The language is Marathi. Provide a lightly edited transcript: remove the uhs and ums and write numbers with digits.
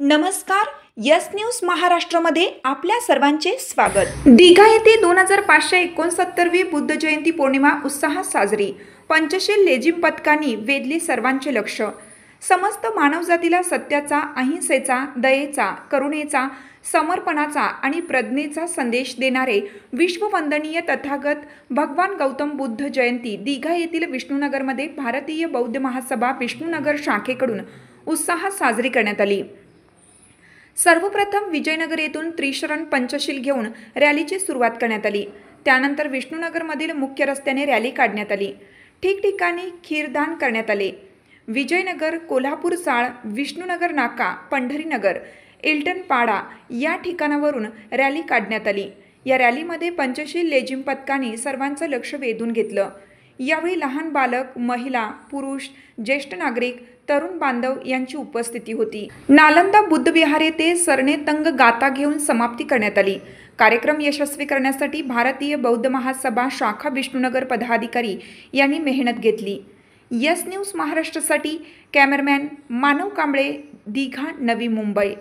नमस्कार. यस न्यूज महाराष्ट्रामध्ये आपल्या सर्वांचे स्वागत. दिघा येथे 2569वी बुद्ध जयंती पौर्णिमा उत्साहात साजरी. पंचशील लेझिम पथकांनी वेधली सर्वांचे लक्ष. समस्त मानवजातीला सत्याचा, अहिंसेचा, दयेचा, करुणेचा, समर्पणाचा आणि प्रज्ञेचा संदेश देणारे विश्ववंदनीय तथागत भगवान गौतम बुद्ध जयंती दिघा येथील विष्णुनगरमध्ये भारतीय बौद्ध महासभा विष्णुनगर शाखेकडून उत्साहात साजरी करण्यात आली. सर्वप्रथम विजयनगर येथून त्रिशरण पंचशील घेऊन रॅलीची सुरुवात करण्यात आली. त्यानंतर विष्णुनगरमधील मुख्य रस्त्याने रॅली काढण्यात आली. ठिकठिकाणी खीरदान करण्यात आले. विजयनगर, कोल्हापूर चाळ, विष्णुनगर नाका, पंढरीनगर, इल्टन पाडा या ठिकाणावरून रॅली काढण्यात आली. या रॅलीमध्ये पंचशील लेझिम पथकाने सर्वांचं लक्ष वेधून घेतलं. यावेळी लहान बालक, महिला, पुरुष, ज्येष्ठ नागरिक, तरुण बांधव यांची उपस्थिती होती. नालंदा बुद्ध विहार येथे सरनेतंग गाथा घेऊन समाप्ती करण्यात आली. कार्यक्रम यशस्वी करण्यासाठी भारतीय बौद्ध महासभा शाखा विष्णुनगर पदाधिकारी यांनी मेहनत घेतली. यस न्यूज महाराष्ट्रासाठी कॅमेरामॅन मानव कांबळे, दिघा, नवी मुंबई.